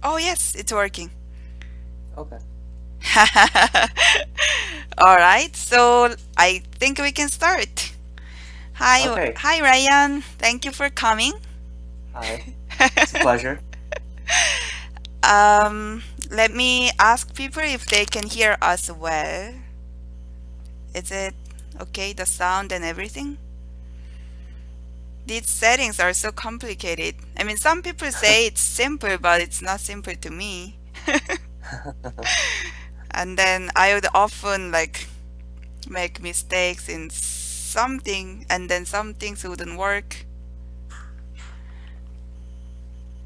Oh, yes, it's working. Okay. All right, so I think we can start. Okay. Hi Ryan. Thank you for coming. Hi. It's a pleasure. Um, Let me ask people if they can hear us well. Is it okay, the sound and everything? These settings are so complicated. I mean, some people say it's simple, but it's not simple to me. And then I would often like make mistakes in something, and then some things wouldn't work.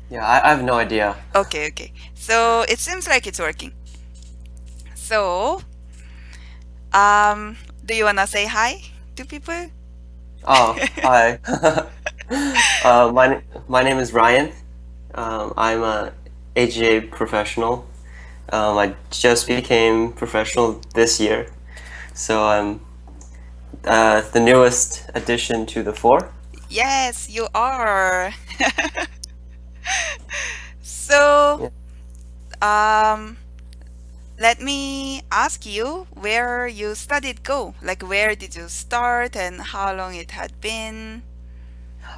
Yeah, I have no idea. Okay, okay. So it seems like it's working. So, do you wanna say hi to people? Oh, hi. My name is Ryan. I'm a AGA professional. I just became professional this year, so I'm the newest addition to the four. Yes, you are. So, Yeah. um, let me ask you where you studied go. Like, where did you start and how long it had been?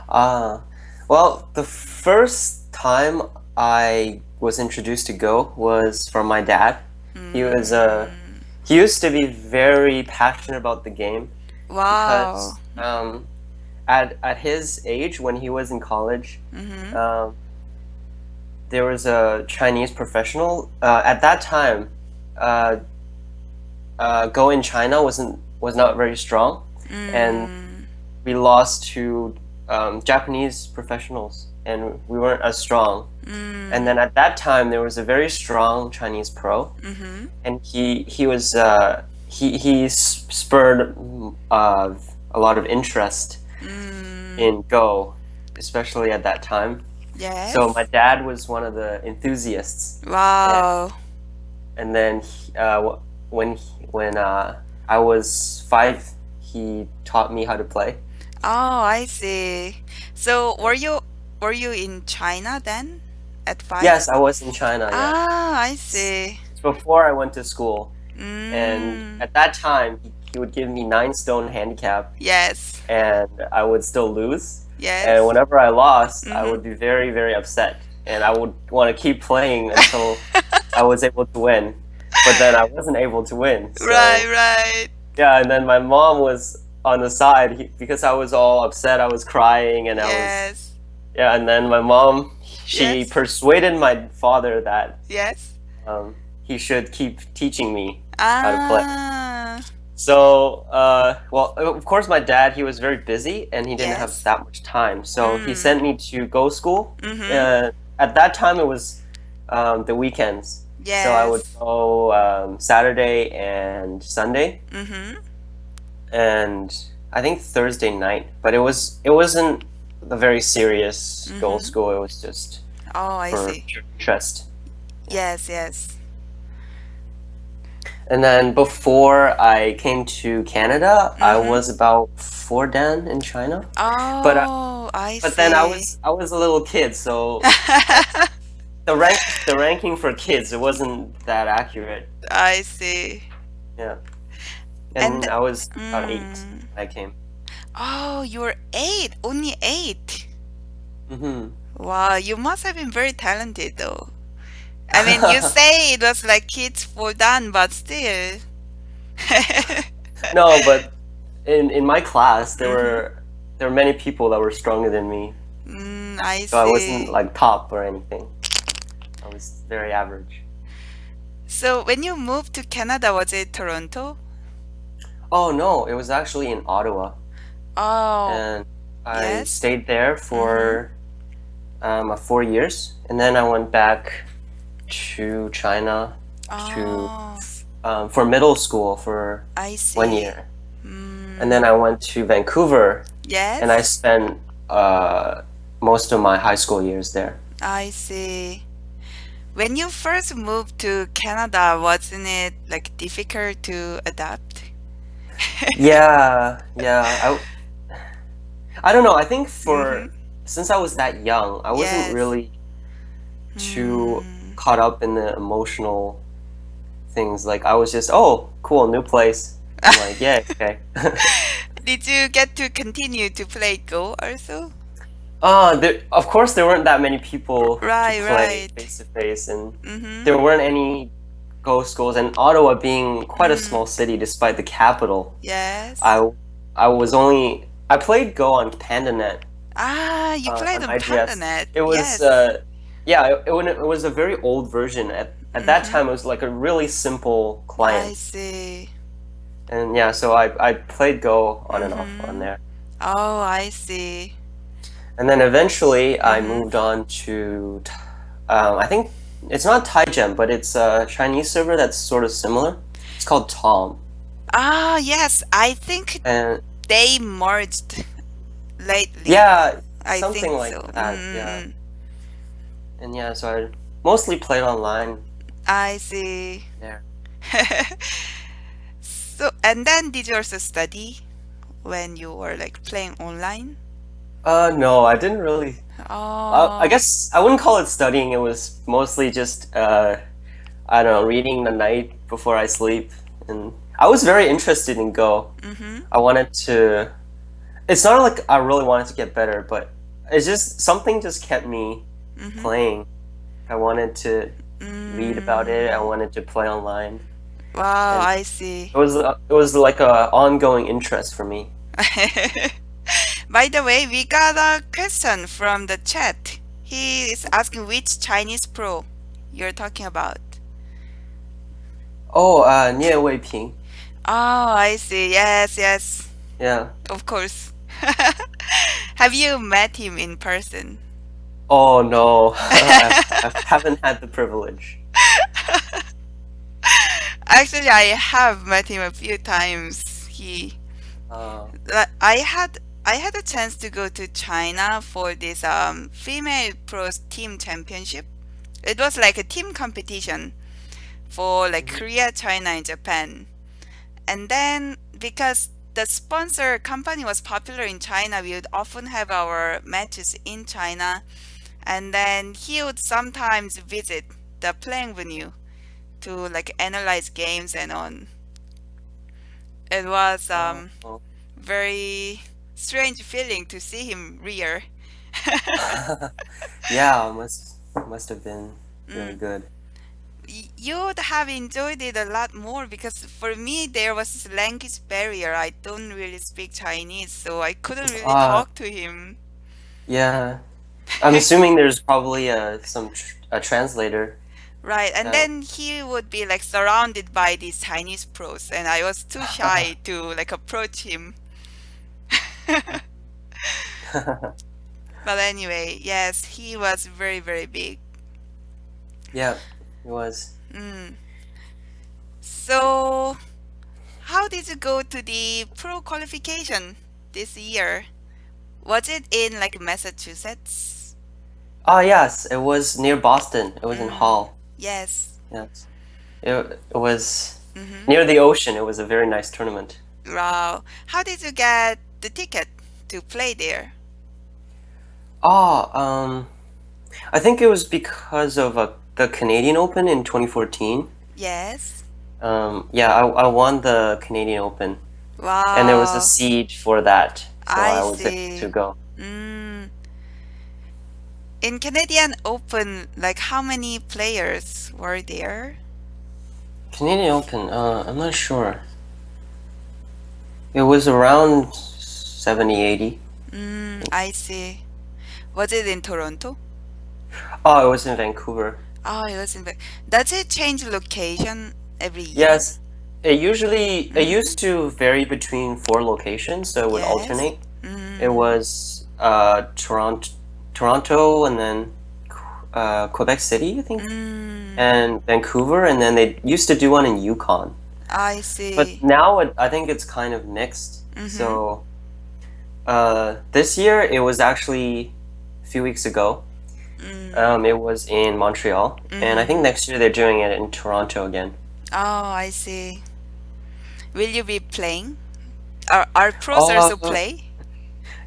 Ah, well, the first time I was introduced to Go was from my dad. He was Mm, he used to be very passionate about the game wow. because at his age when he was in college, Mm-hmm. um, there was a Chinese professional. At that time, uh, Go in China was not very strong, and Mm, we lost to Japanese professionals, and we weren't as strong. And mm, then at that time, there was a very strong Chinese pro, mm-hmm. and he spurred a lot of interest Mm, in Go, especially at that time. So my yes. dad was one of the enthusiasts, and Wow. then when I was 5, he taught me how to play. Oh, I see. So were you in China then at five? Yes, I was in China. Yeah, Ah, I it's, see. it's before I went to school, and Mm, at that time he would give me 9 stone handicap, yes. and I would still lose. And Yes. whenever I lost, I Mm-hmm. would be very, very upset, and I would want to keep playing until I was able to win. But then I wasn't able to win. Right, So right. yeah, and then my mom was on the side because I was all upset. I was crying, and I was Yes. yeah. And then my mom, she Yes. persuaded my father that Yes. he should keep teaching me how to play. Ah. So, well, of course, my dad, he was very busy and he didn't have Yes. that much time. So he Mm. sent me to Go school. Mm-hmm. At that time, it was the weekends. So I would Yes. go Saturday and Sunday, Mm-hmm. and I think Thursday night. But it wasn't a very serious Go Mm-hmm. school. It was just Oh, I for see. pure interest. Yeah. Yes, yes. And then before I came to Canada, I Mm-hmm. was about 4 Dan in China. But Oh, I but then I see. was I was a little kid, so the ranking for kids it wasn't that accurate. I see. Yeah, And and I was about 8 mm, when I came. oh, you're eight, only eight. Hmm. Wow, you must have been very talented though. I mean, you say it was like kids for done, but still. No, but in my class Mm-hmm. there were many people that were stronger than me, I so I wasn't see. like top or anything. I was very average. So when you moved to Canada, was it Toronto? Oh no, it was actually in Ottawa, Oh, and I yes. stayed there Mm-hmm. for 4 years, and then I went back to China to Oh, for middle school for I one see. year, and then Mm, I went to Vancouver, and I yes, spent most of my high school years there. I see. When you first moved to Canada, wasn't it like difficult to adapt? Yeah, yeah. I don't know. I think Mm-hmm. for since I was that young, I wasn't Yes. really too Hmm. caught up in the emotional things. Like I was just, oh, cool, new place. I'm like, yeah, okay. Did you get to continue to play Go also? Of course, there weren't that many people to Right, play right. face to face, and Mm-hmm. there weren't any ghost goals. And Ottawa being quite a Mm. small city, despite the capital, Yes. I I played Go on PandaNet Ah, you played on on IGS. PandaNet. It was Yes. yeah, it was a very old version. At that Mm-hmm. time, it was like a really simple I client, see. and yeah, so I played Go on and off on Mm-hmm. there. Oh, I see. And then eventually I Mm-hmm. moved on to, I think it's not TaiGem, but it's a Chinese server that's sort of similar. It's called Tom. Ah, yes. I think And they merged lately. yeah, I something think like so. that, yeah. Mm-mm. And yeah, so I mostly played online I see. there. So, and then did you also study when you were like playing online? No, I didn't really. I Oh. guess I wouldn't call it studying. It was mostly just, I don't know, reading the night before I sleep. And I was very interested in Go. Mm-hmm. I wanted to. It's not like I really wanted to get better, but it's just something just kept me Mm-hmm. playing. I wanted to read about it. I Mm. wanted to play online, Wow, and I see. it was like a ongoing interest for me. By the way, we got a question from the chat. He is asking which Chinese pro you're talking about. Oh, Nie Wei Ping. Oh, I see. Yes, yes. Yeah. Of course. Have you met him in person? Oh no, I haven't had the privilege. Actually, I have met him a few times. Uh, I had a chance to go to China for this female pro team championship. It was like a team competition for like mhm. Korea, China, and Japan. And then because the sponsor company was popular in China, we would often have our matches in China. And then he would sometimes visit the playing venue to like analyze games and on. It was Oh. very strange feeling to see him rear. Yeah, must have been really Mm. good. You would have enjoyed it a lot more because for me there was this language barrier. I don't really speak Chinese, so I couldn't really Uh, talk to him. yeah. I'm assuming there's probably a translator Right, and that. then he would be like surrounded by these Chinese pros, and I was too shy to like approach him. But anyway, yes, he was very, very big. Yeah, it was. Mm. So, how did you go to the pro qualification this year? Was it in like Massachusetts? Ah, yes, it was near Boston. It was in Mm. Hall. Yes. Yes. It was Mm-hmm. near the ocean. It was a very nice tournament. Wow. How did you get the ticket to play there? Ah, I think it was because of the Canadian Open in 2014. Yes. Yeah, I won the Canadian Open, and there was a Wow. seed for that, so I I was able to see. go. Mm. In Canadian Open, like how many players were there? Canadian Open, I'm not sure. It was around 70, 80. I see. Was it in Toronto? Oh, it was in Vancouver. Oh, it was in. Does it change location every year? Yes, it Mm-hmm. used to vary between four locations, so it would Yes. alternate. It Mm. was Toronto, and then Quebec City, I think, Mm. and Vancouver, and then they used to do one in Yukon. I But see. now I think it's kind of mixed. Mm-hmm. So this year it was actually a few weeks ago. Mm. It was in Montreal, and I Mm-hmm. think next year they're doing it in Toronto again. Oh, I see. Will you be playing? Are pros also Uh, play?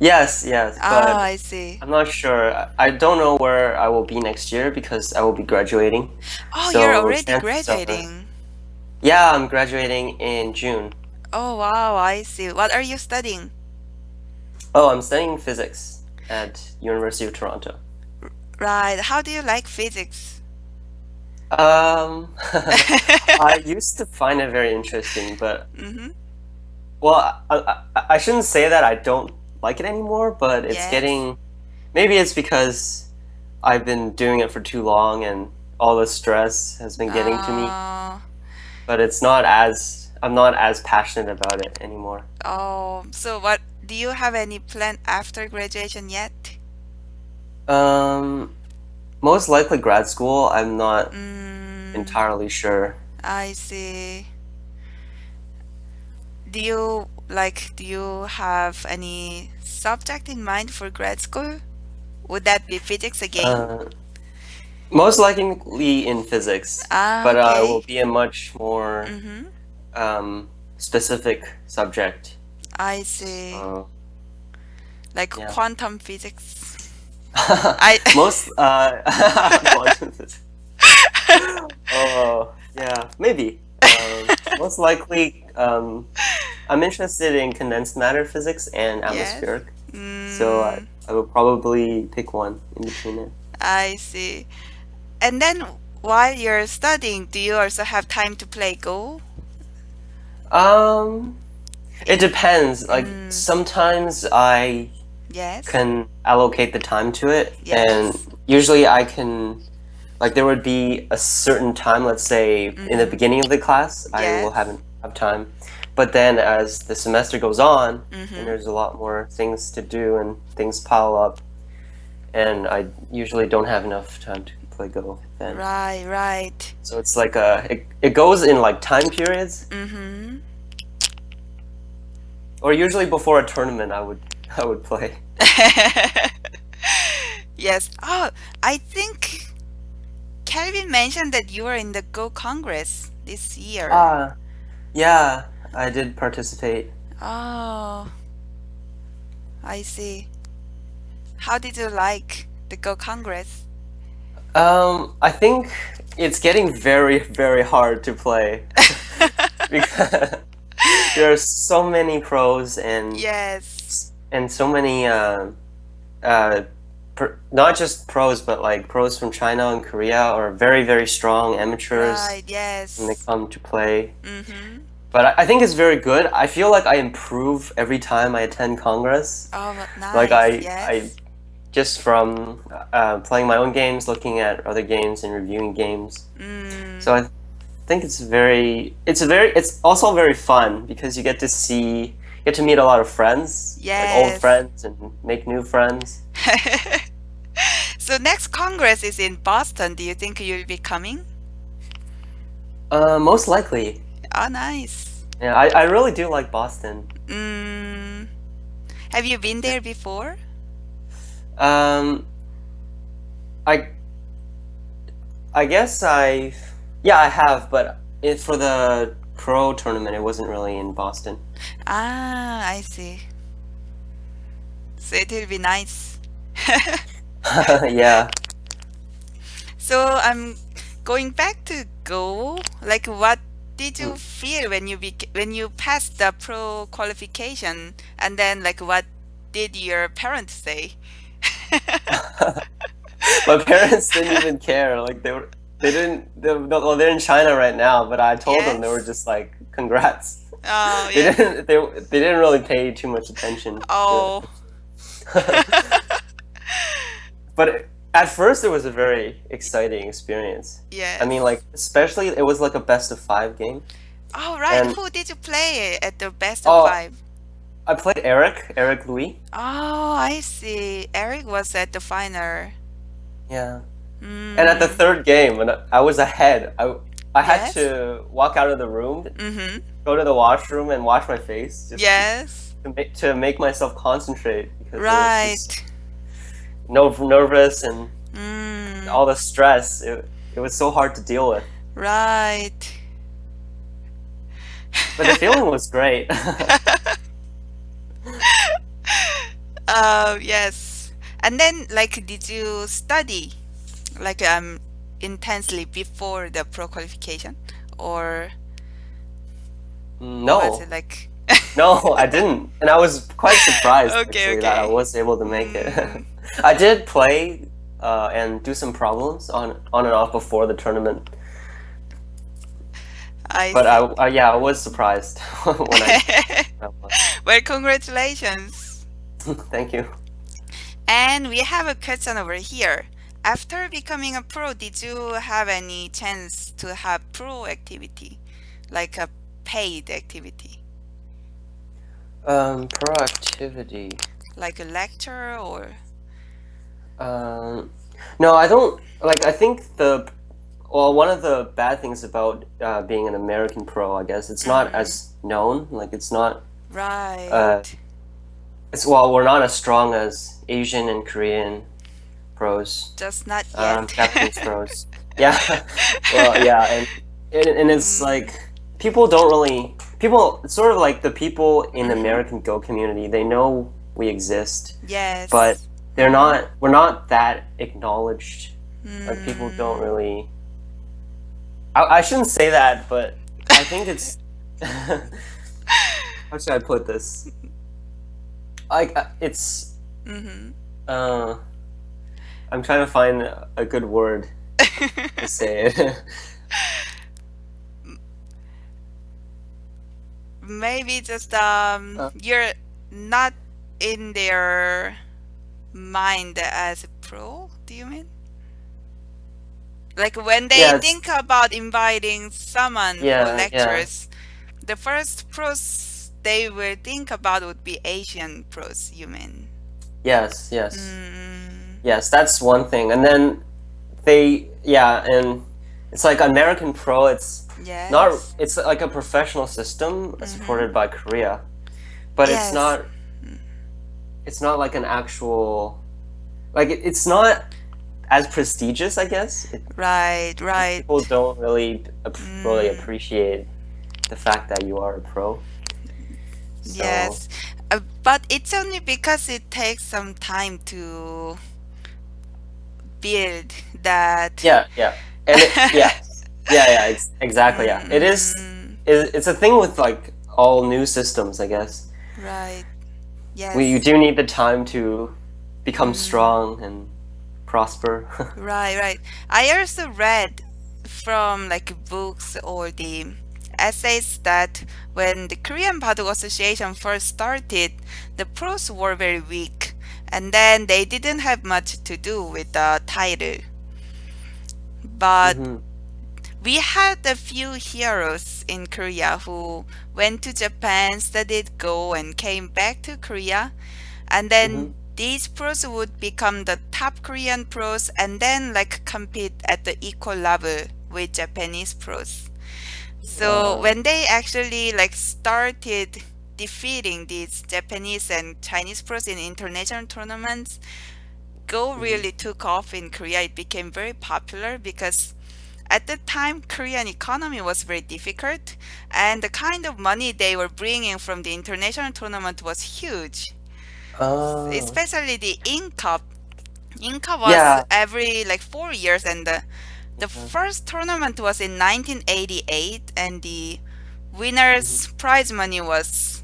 Yes, yes, Oh, but I see. I'm not sure. I don't know where I will be next year because I will be graduating. Oh, you're So already chances are, graduating. yeah, I'm graduating in June. Oh, wow, I see. What are you studying? Oh, I'm studying physics at University of Toronto. Right. How do you like physics? Um, I used to find it very interesting, but Mm-hmm. well, I shouldn't say that I don't like it anymore, but it's Yes. getting, maybe it's because I've been doing it for too long and all the stress has been getting to me, Uh, but it's not as, I'm not as passionate about it anymore. oh, so what do you have any plan after graduation yet? Um, Most likely grad school, I'm not Mm, entirely sure. I see. Do you have any subject in mind for grad school? Would that be physics again? Uh, Most likely in physics, Ah, but it will okay. be a much more Mm-hmm. specific subject. I see. So, Like yeah. quantum physics. I Most quantum physics. Oh, yeah, maybe. Most likely, I'm interested in condensed matter physics and yes. atmospheric, so Mm, I will probably pick one in between it. I see. And then while you're studying, do you also have time to play Go? Um, it In depends. Like mm, sometimes I yes. can allocate the time to it, and Yes. usually I can, like there would be a certain time, let's say in the Mm-hmm. beginning of the class, I will Yes. have time. But then as the semester goes on and Mm-hmm. there's a lot more things to do and things pile up, and I usually don't have enough time to play Go then. Right, right. So it's like it goes in like time periods, Mm-hmm. or usually before a tournament I would play. Yes. Oh, I think Calvin mentioned that you were in the Go Congress this year. Ah, yeah, I did participate. Oh, I see. How did you like the Go Congress? I think it's getting very, very hard to play because there are so many pros Yes. and so many uh, not just pros but like pros from China and Korea are very, very strong amateurs Right, when they yes. come to play. Mm-hmm. But I think it's very good. I feel like I improve every time I attend Congress. Oh, Like nice. I Yes. just from playing my own games, looking at other games, and reviewing games. Mm, So I think it's also very fun because you get to meet a lot of friends, like old yes. friends, and make new friends. So next Congress is in Boston. Do you think you'll be coming? Most likely. Oh, nice. Yeah, I really do like Boston. Mm, have you been Yeah. there before? Um, I I guess yeah, I have, but for the pro tournament, it wasn't really in Boston. Ah, I see. So it will be nice. Yeah. So I'm going back to Go. Like, what did you Mm. feel when when you passed the pro qualification? And then, like, what did your parents say? My parents didn't even care. Like they didn't. Well, they're in China right now, but I told them they were Yes. just like, "Congrats." Oh, yes. They didn't really pay too much attention to Oh, it. But at first, it was a very exciting experience. I mean, yes. like especially it was like a best of five game, Oh, right. and Who did you play at the best of oh, five? I played Eric Louis. Oh, I see. Eric was at the final. Yeah. And at the Mm, third game, when I was ahead, I had yes. to walk out of the room, Mm-hmm. go to the washroom, and wash my face just Yes. to make myself concentrate because it was just Right. nervous and Mm, all the stress. It was so hard to deal with, right. but the feeling was great. Yes. And then, like, did you study like intensely before the pro qualification, or was No, it like? no, I didn't, and I was quite surprised Okay, actually that I okay. was able to make it. Mm, I did play and do some problems on and off before the tournament, I but see. yeah, I was surprised when I won. Well, congratulations. Thank you. And we have a question over here. After becoming a pro, did you have any chance to have pro activity, like a paid activity, Proactivity. like a lecture or? Um, no, I don't like. I think one of the bad things about being an American pro, I guess, it's not Mm, as known. Like, it's not. Uh, right. we're not as strong as Asian and Korean pros, Just not yet. Japanese pros. Yeah, well, yeah, and it's Mm, like people don't really people. It's sort of like the people in the mm-hmm. American Go community. They know we exist, but Yes. they're Mm-hmm. not. We're not that acknowledged. Like people don't Mm. really. I shouldn't say that, but I think it's. How should I put this? Like it's. Mm-hmm. Uh, I'm trying to find a good word to say it. Maybe just Uh, you're not in their mind as a pro, do you mean? Like when they yeah, it's think about inviting someone for yeah, yeah. lectures, the first pros they will think about would be Asian pros, you mean? Yes, yes, Mm, yes. That's one thing, and then yeah, and it's like American Pro. It's not. yes. It's like a professional system Mm-hmm. supported by Korea, but it's Yes. not. It's not like an actual. Like it's not as prestigious, I guess. Right, People right. don't really Mm, appreciate the fact that you are a pro. So yes. But it's only because it takes some time to build that. yeah, yeah, and yeah, yeah, exactly. Yeah, it is. Mm, It's a thing with like all new systems, I guess. right. You Yes. do need the time to become Mm, strong and prosper. right, right. I also read from like books or the essays that when the Korean Baduk Association first started, the pros were very weak, and then they didn't have much to do with the title. But Hmm. we had a few heroes in Korea who went to Japan, studied Go, and came back to Korea. And Hmm. then these pros would become the top Korean pros and then like compete at the equal level with Japanese pros. So Uh, when they actually like started defeating these Japanese and Chinese pros in international tournaments, Go hmm. really took off in Korea. It became very popular because at the time, Korean economy was very difficult, and the kind of money they were bringing from the international tournament was huge. Uh, Especially the Ink Cup. Ink Cup was yeah. every like 4 years, and the first tournament was in 1988, and the Mm-hmm. winner's prize money was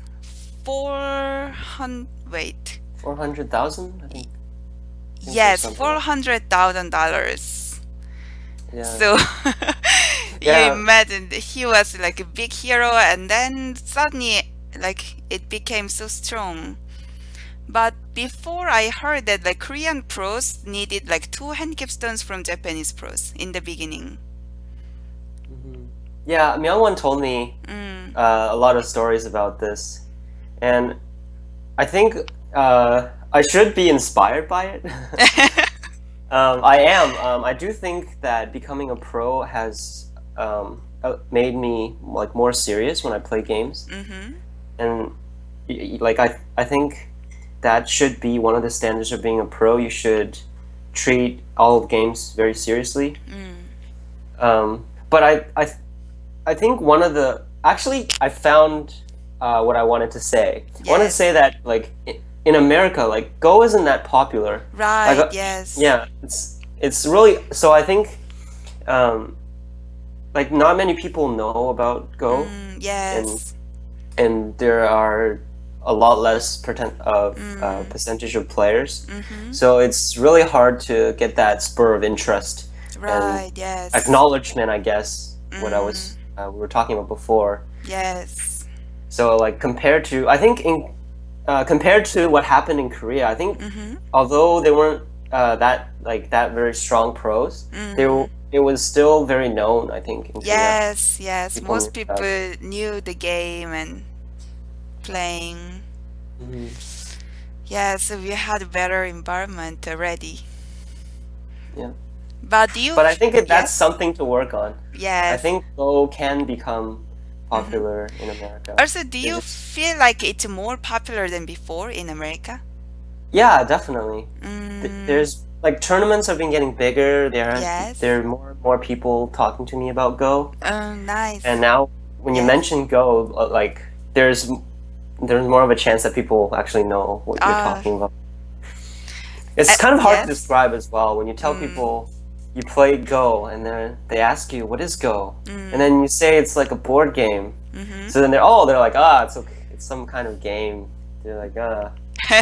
400. Wait, 400,000, y- I think there's yes, something like $400,000. yeah. So you Yeah. imagine that he was like a big hero, and then suddenly, like it became so strong. But before I heard that like Korean pros needed like two handicap stones from Japanese pros in the beginning. Hmm. Yeah, Myungwon told me Mm. a lot of stories about this, and I think I should be inspired by it. I am. I do think that becoming a pro has made me like more serious when I play games, Mm-hmm. and like I think that should be one of the standards of being a pro. You should treat all games very seriously. Mm. But I think one of the actually I found what I wanted to say. I wanted to Yes. say that like in America, like Go isn't that popular. Like, Right, yes. yeah, it's really so. I think um, like not many people know about Go, and Yes. there are a lot less Mm, percentage of players. mm-hmm. So it's really hard to get that spur of interest and Right, yes. acknowledgement, I guess, what I Mm, was we were talking about before. yes. So like compared to, I think in compared to what happened in Korea, I think Mm-hmm. although they weren't that very strong pros, Mm, it was still very known, I think, in Korea. yes, yes. People knew Most about it. people knew the game and playing. Mhm. Yeah, so we had a better environment already. Yeah. But do you, But I think that's yes, something to work on. I yes. think Go can become Mm-hmm. popular in America. Also, do They you just, feel like it's more popular than before in America? yeah, definitely. Mm, There's like tournaments have been getting bigger. yes. There are more and more people talking to me about Go. Oh, And nice. now when you Yes. mention Go, like there's more of a chance that people actually know what you're Uh, talking about. It's kind of hard to yes. describe as well when you tell Mm, people you play Go and then they ask you what is Go, and mm, then you say it's like a board game. mm-hmm. So then they're like, it's okay, it's some kind of game. They're like,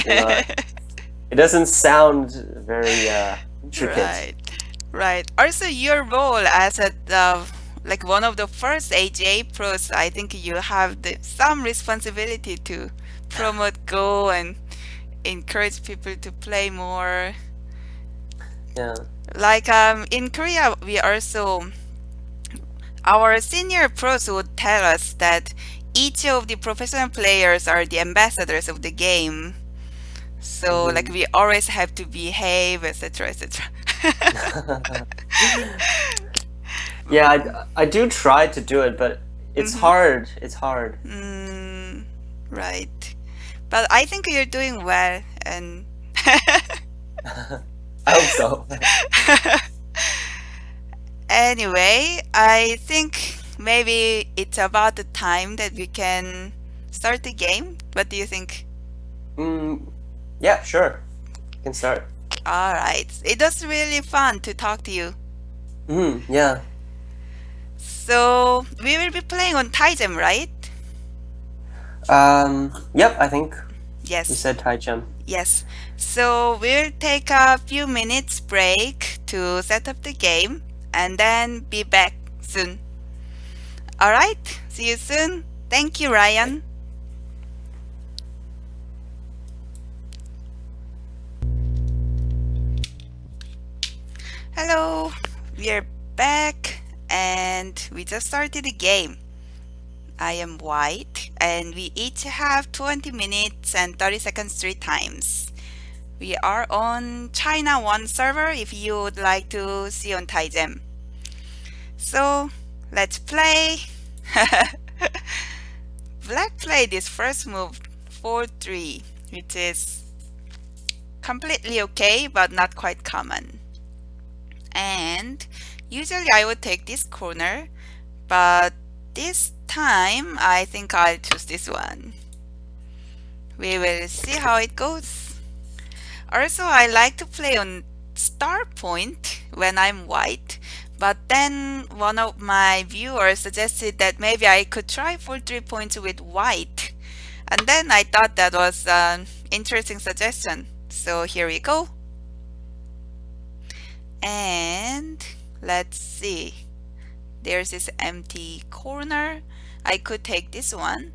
you know, it doesn't sound very intricate. Right. Right. Also, your role as a like one of the first AGA pros, I think you have some responsibility to promote Go and encourage people to play more. Yeah. Like in Korea, we also our senior pros would tell us that each of the professional players are the ambassadors of the game. So like Mhm. we always have to behave, etc., etc. Yeah, I do try to do it, but it's Mm-hmm. hard. It's hard. Mm, right. But I think you're doing well, and I hope so. anyway, I think maybe it's about the time that we can start the game. What do you think? Mm, yeah, sure. You can start. All right. It was really fun to talk to you. Yeah. So we will be playing on Taijam, right? Yep, I think you Yes. said Taichung. Yes. So we'll take a few minutes break to set up the game and then be back soon. All right. See you soon. Thank you, Ryan. Hello. We are back and we just started the game. I am White and we each have 20 minutes and 30 seconds three times. We are on China 1 server if you would like to see on Taijam. So let's play. Black played his first move 4-3, which is completely okay but not quite common. And usually I would take this corner, but this time I think I'll choose this one. We will see how it goes. Also, I like to play on star point when I'm white, but then one of my viewers suggested that maybe I could try for 3 points with white. And then I thought that was an interesting suggestion. So here we go. And let's see. There's this empty corner. I could take this one,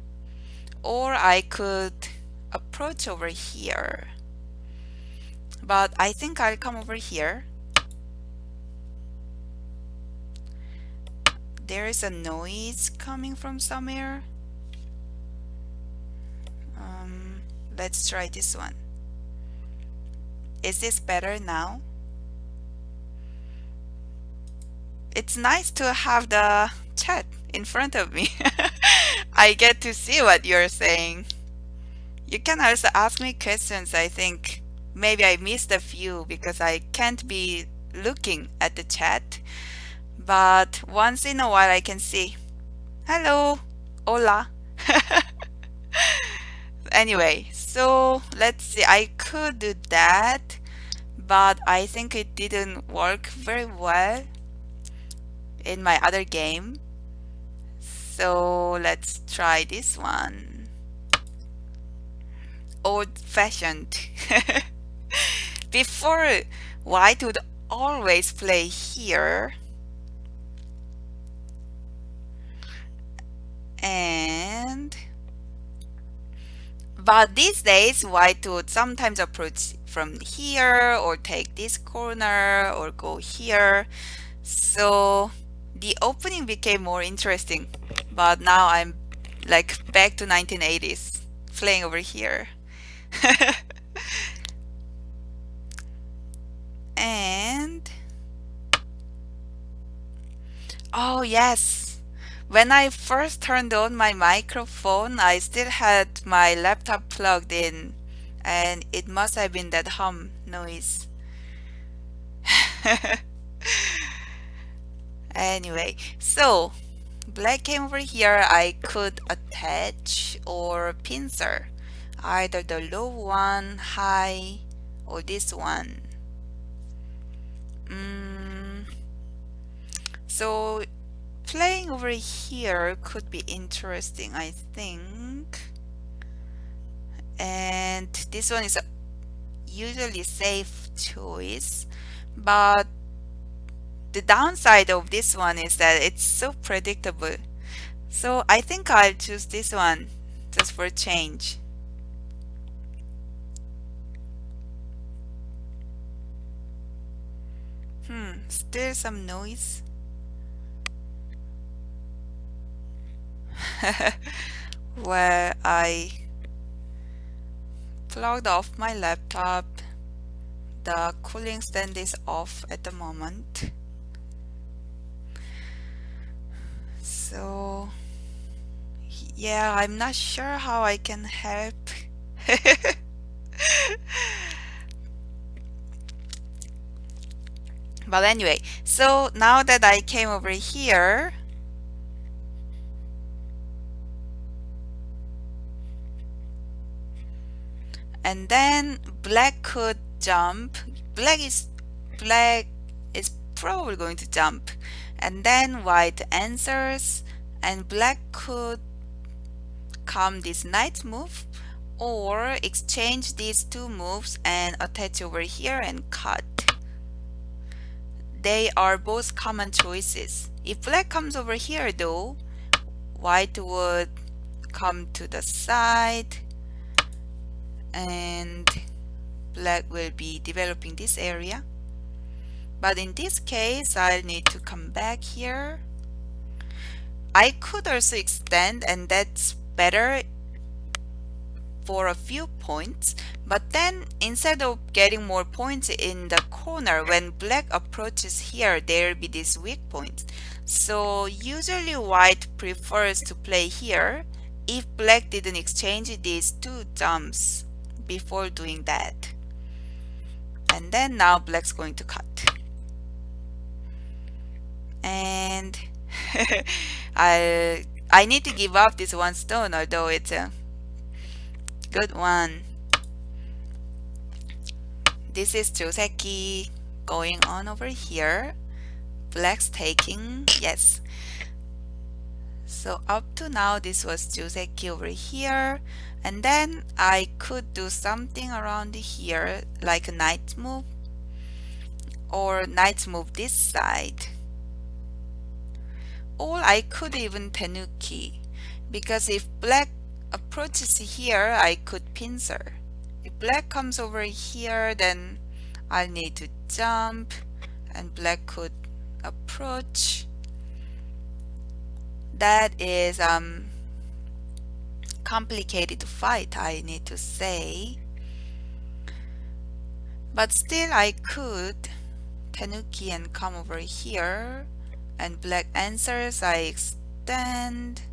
or I could approach over here. But I think I'll come over here. There is a noise coming from somewhere. Um, let's try this one. Is this better now? It's nice to have the chat in front of me. I get to see what you're saying. You can also ask me questions, I think. Maybe I missed a few because I can't be looking at the chat, but once in a while I can see. Hello, hola. Anyway, so let's see. I could do that, but I think it didn't work very well in my other game. So let's try this one. Old-fashioned. Before, white would always play here, and but these days white would sometimes approach from here or take this corner or go here. So the opening became more interesting, but now I'm like back to 1980s playing over here. And oh yes, when I first turned on my microphone, I still had my laptop plugged in, and it must have been that hum noise. Anyway, so black came over here. I could attach or pincer either the low one, high, or this one. Mm, so playing over here could be interesting, I think. And this one is a usually safe choice, but the downside of this one is that it's so predictable. So I think I'll choose this one just for a change. Still some noise. Where I plugged off my laptop. The cooling stand is off at the moment. So yeah, I'm not sure how I can help. But anyway, so now that I came over here, and then black could jump. Black is probably going to jump, and then white answers, and black could come this knight move or exchange these two moves and attach over here and cut. They are both common choices. If black comes over here though, white would come to the side and black will be developing this area. But in this case, I'll need to come back here. I could also extend, and that's better for a few points, but then instead of getting more points in the corner, when black approaches here, there will be this weak point. So usually white prefers to play here if black didn't exchange these two jumps before doing that. And then now black's going to cut. And I need to give up this one stone, although it's a good one. This is Joseki going on over here. Black's taking, yes. So up to now this was Joseki over here, and then I could do something around here like a knight move or knight move this side, or I could even tenuki, because if black approaches here I could pincer. If black comes over here, then I'll need to jump and black could approach. That is complicated to fight, I need to say. But still I could tenuki and come over here, and black answers, I extend.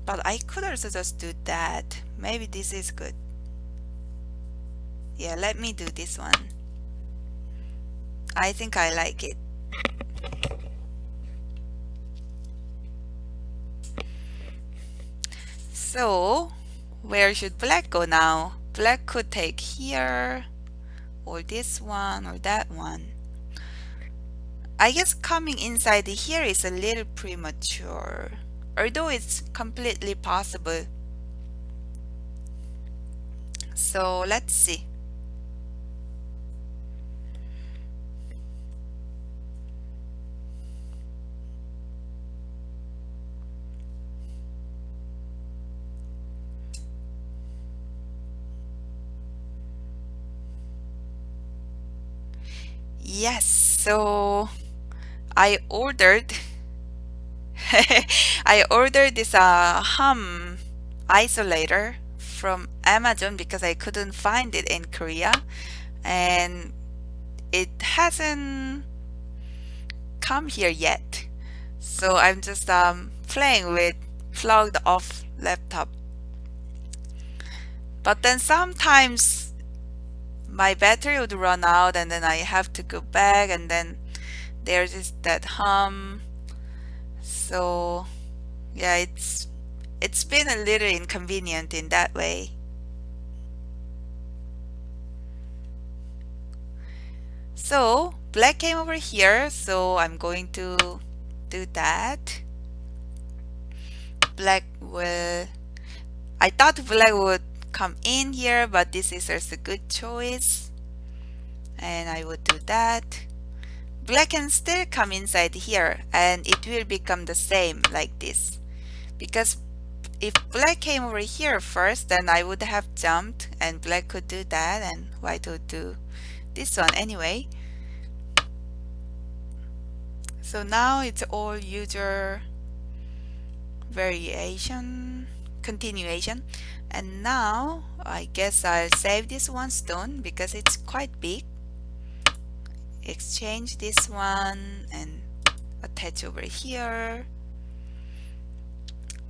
But I could also just do that. Maybe this is good. Yeah, let me do this one. I think I like it. So, where should black go now? Black could take here, or this one, or that one. I guess coming inside here is a little premature, although it's completely possible. So let's see. Yes, so I ordered I ordered this hum isolator from Amazon because I couldn't find it in Korea, and it hasn't come here yet. So I'm just playing with plugged off laptop. But then sometimes my battery would run out and then I have to go back, and then there's this that hum. So yeah, it's been a little inconvenient in that way. So black came over here, so I'm going to do that. Black will I thought black would come in here, but this is also a good choice, and I would do that. Black can still come inside here, and it will become the same like this, because if black came over here first, then I would have jumped and black could do that and white would do this one anyway. So now it's all user variation continuation, and now I guess I'll save this one stone because it's quite big, exchange this one and attach over here.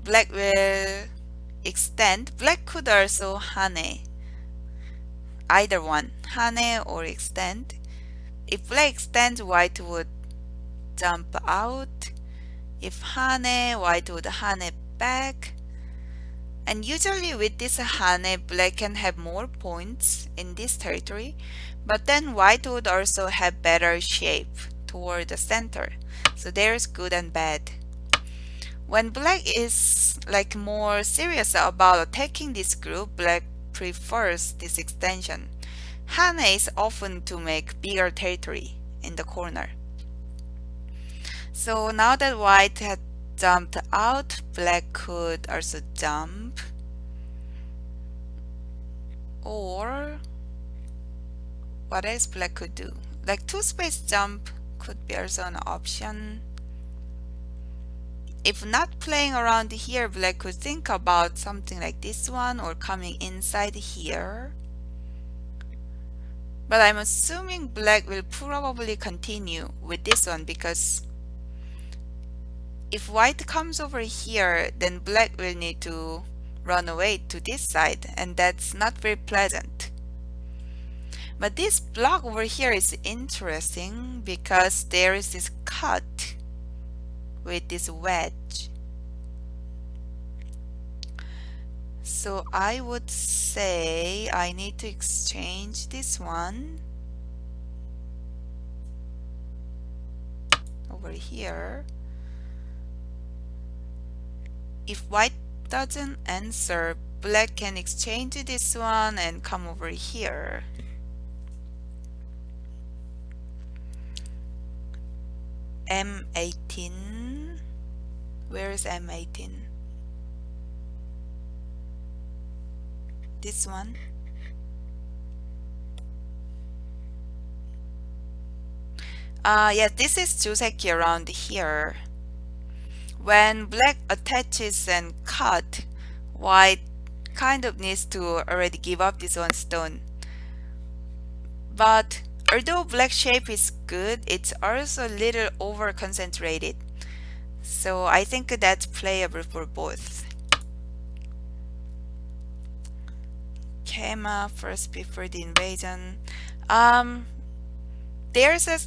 Black will extend. Black could also hane, either one, hane or extend. If black extends, white would jump out. If hane, white would hane back. And usually with this hane, black can have more points in this territory, but then white would also have better shape toward the center. So there's good and bad. When black is like more serious about attacking this group, black prefers this extension. Hane is often to make bigger territory in the corner. So now that white had jumped out, black could also jump. Or what else black could do? Like two space jump could be also an option. If not playing around here, black could think about something like this one or coming inside here. But I'm assuming black will probably continue with this one, because if white comes over here, then black will need to run away to this side, and that's not very pleasant. But this block over here is interesting because there is this cut with this wedge. So I would say I need to exchange this one over here. If white doesn't answer, black can exchange this one and come over here. M18. Where is M18? This one. Yes, this is Juseki around here. When black attaches and cut, white kind of needs to already give up this one stone. But although black shape is good, it's also a little over concentrated. So I think that's playable for both. Kema first before the invasion. There's a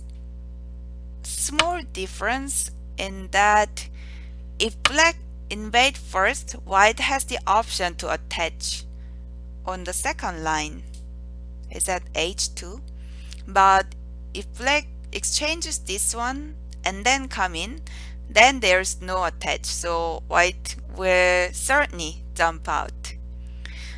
small difference in that if black invade first, white has the option to attach on the second line. Is that H2? But if black exchanges this one and then come in, then there's no attach, so white will certainly jump out.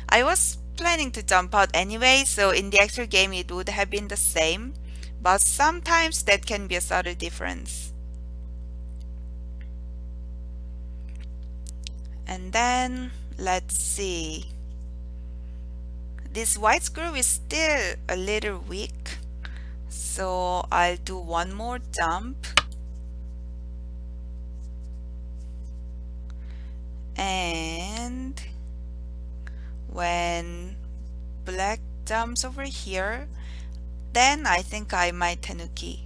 I was planning to jump out anyway, so in the actual game it would have been the same, but sometimes that can be a subtle difference. And then let's see. This white screw is still a little weak, so I'll do one more jump. And when black jumps over here, then I think I might tenuki.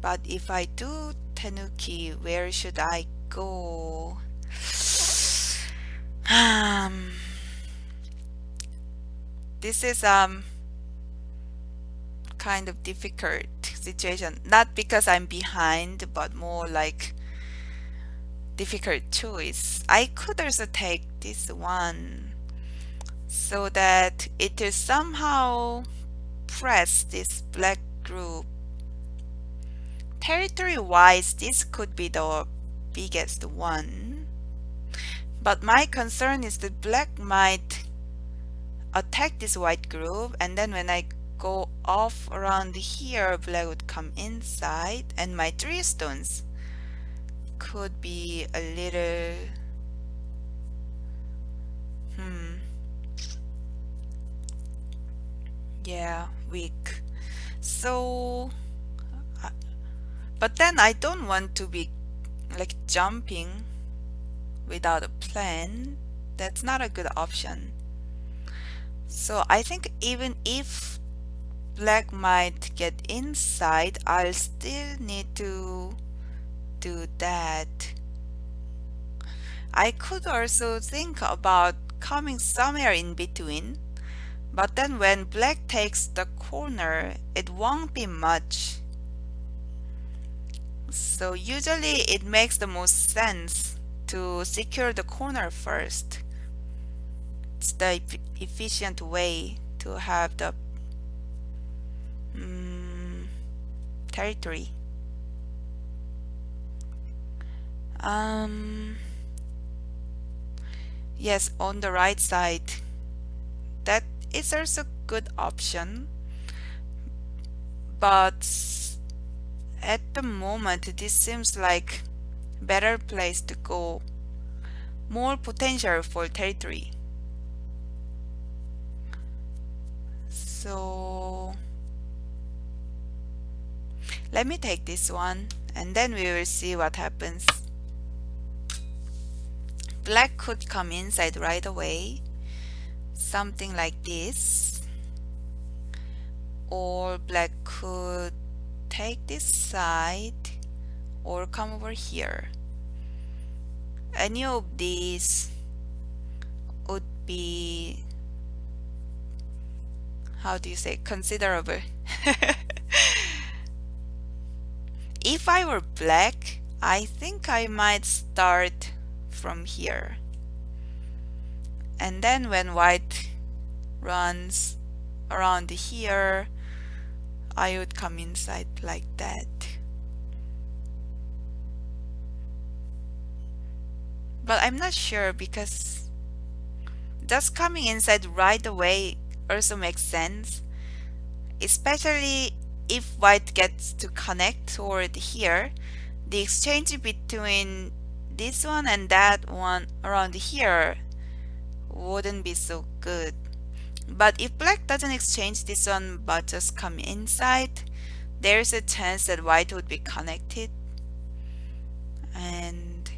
But if I do tenuki, where should I go? This is kind of difficult situation. Not because I'm behind, but more like difficult choice. I could also take this one so that it will somehow press this black group. Territory wise, this could be the biggest one. But my concern is that black might attack this white group, and then when I go off around here, black would come inside, and my 3 stones could be a little yeah, weak. So but then I don't want to be like jumping without a plan. That's not a good option. So I think even if black might get inside, I'll still need to do that. I could also think about coming somewhere in between, but then when black takes the corner, it won't be much. So usually it makes the most sense to secure the corner first. It's the efficient way to have the territory. Yes, on the right side, that is also a good option, but at the moment this seems like better place to go. More potential for territory. So let me take this one and then we will see what happens. Black could come inside right away, something like this, or black could take this side or come over here. Any of these would be, how do you say, considerable. If I were black, I think I might start from here. And then when white runs around here, I would come inside like that. But I'm not sure because just coming inside right away also makes sense, especially if white gets to connect toward here. The exchange between this one and that one around here wouldn't be so good. But if black doesn't exchange this one but just come inside, there's a chance that white would be connected, and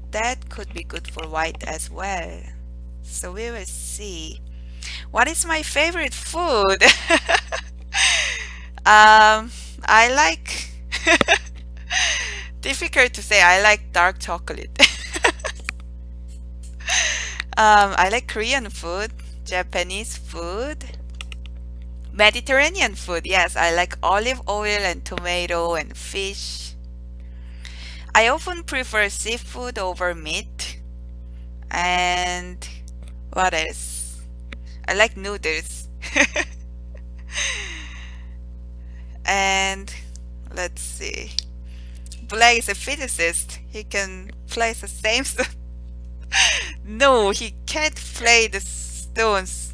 that could be good for white as well. So we will see. What is my favorite food? I like difficult to say. I like dark chocolate. I like Korean food, Japanese food, Mediterranean food, yes, I like olive oil and tomato and fish. I often prefer seafood over meat. And what else? I like noodles. And let's see. Black is a physicist. He can place the same No, he can't play the stones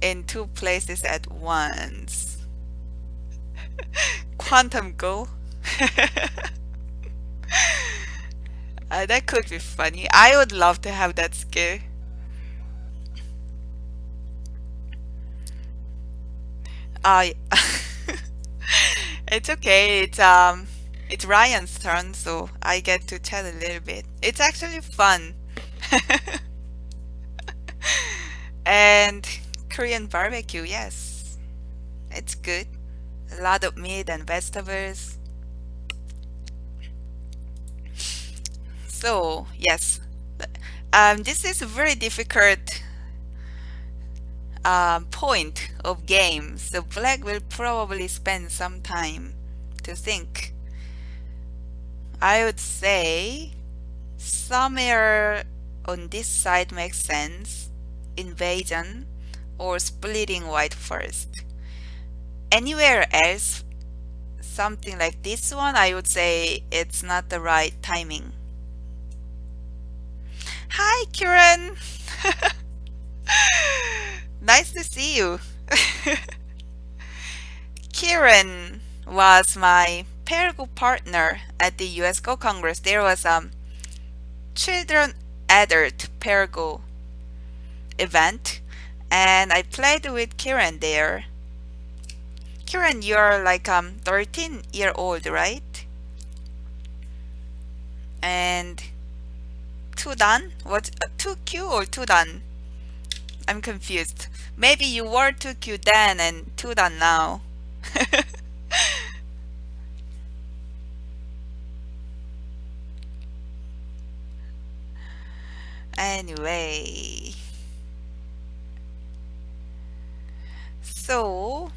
in two places at once. Quantum Go. That could be funny. I would love to have that skill. Uh, it's okay. It's Ryan's turn, so I get to chat a little bit. It's actually fun. And Korean barbecue, yes, it's good. A lot of meat and vegetables. So, yes, this is a very difficult point of game. So Black will probably spend some time to think. I would say somewhere on this side makes sense. Invasion or splitting white first. Anywhere else, something like this one, I would say it's not the right timing. Hi, Kieran. Nice to see you. Kieran was my Pergo partner at the US Go Congress. There was a children adult Pergo event, and I played with Kieran there. Kieran, you're like 13-year-old, right? And Tudan? What 2Q or Tudan? I'm confused. Maybe you were 2Q then and Tudan now. Anyway, so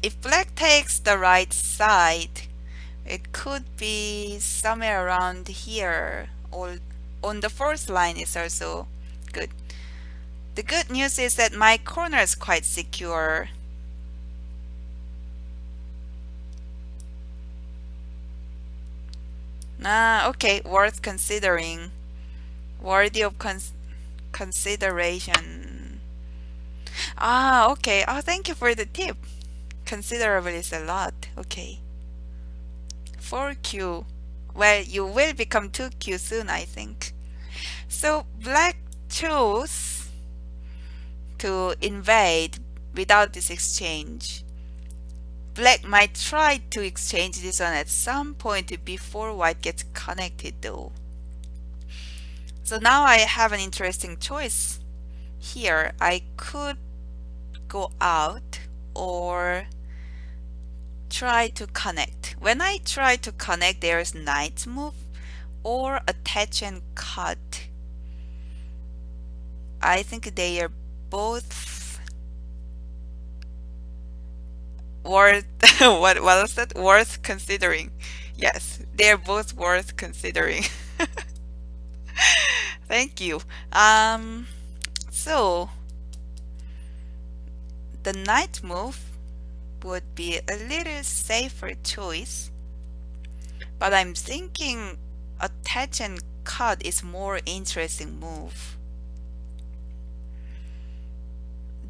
if black takes the right side, it could be somewhere around here, or on the fourth line is also good. The good news is that my corner is quite secure. Ah, okay, worth considering. Worthy of consideration. Ah, okay. Oh, thank you for the tip. Considerable is a lot. Okay. 4Q. Well, you will become 2Q soon, I think. So black chose to invade without this exchange. Black might try to exchange this one at some point before white gets connected though. So now I have an interesting choice here. I could go out or try to connect. When I try to connect, there's knight move or attach and cut. I think they are both worth what was that? Worth considering. Yes, they're both worth considering. Thank you. So the knight move would be a little safer choice, but I'm thinking attach and cut is more interesting move.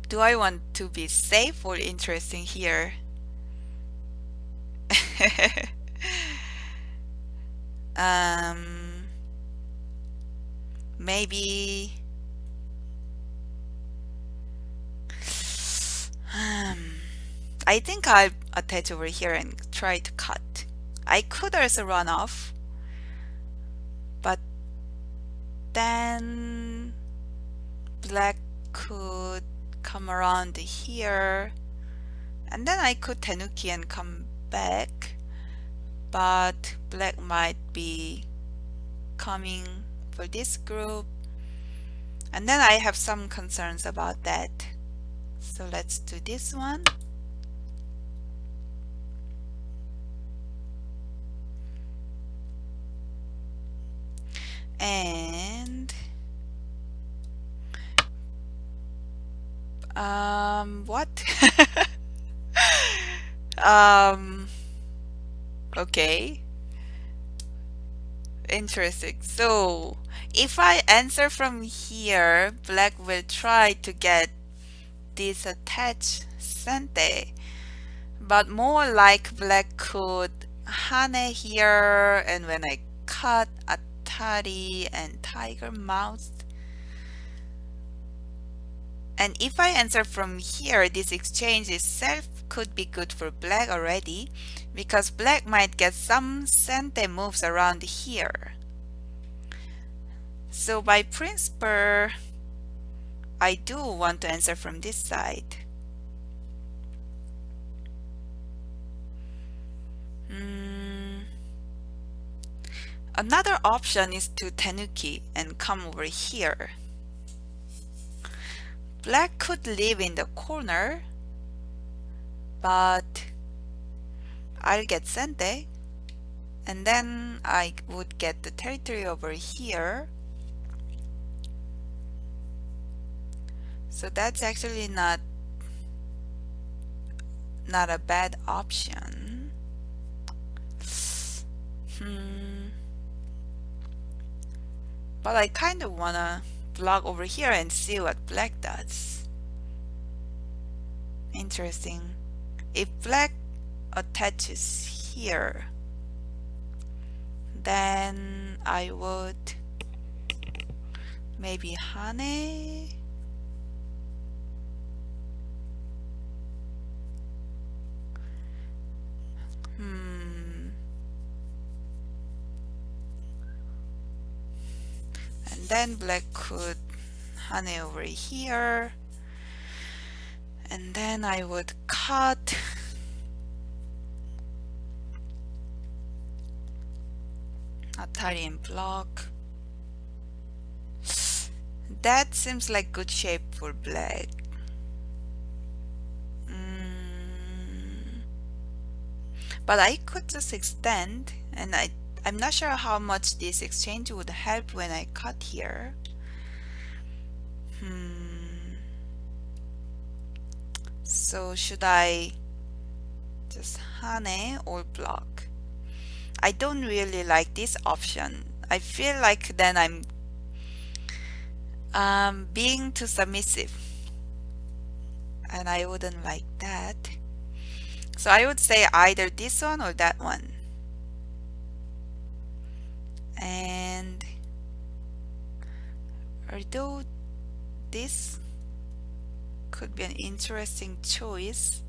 Do I want to be safe or interesting here? um, maybe I think I'll attach over here and try to cut. I could also run off, but then black could come around here, and then I could tenuki and come back, but black might be coming for this group, and then I have some concerns about that. So let's do this one. And what? um okay, interesting. So if I answer from here, black will try to get this attached sente, but more like black could hane here, and when I cut Atari and tiger mouth. And if I answer from here, this exchange itself could be good for black already, because black might get some sente moves around here. So by principle, I do want to answer from this side. Another option is to tenuki and come over here. Black could live in the corner, but I'll get sente, and then I would get the territory over here. So that's actually not a bad option. But I kind of wanna block over here and see what black does. Interesting. If black attaches here, then I would maybe hane. And then black could hane over here, and then I would cut Atari and block. That seems like good shape for black. But I could just extend, and I'm not sure how much this exchange would help when I cut here. So should I just hane or block? I don't really like this option. I feel like then I'm being too submissive, and I wouldn't like that. So I would say either this one or that one. And although this could be an interesting choice,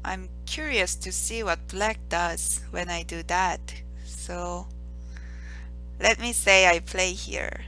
I'm curious to see what black does when I do that. So let me say I play here.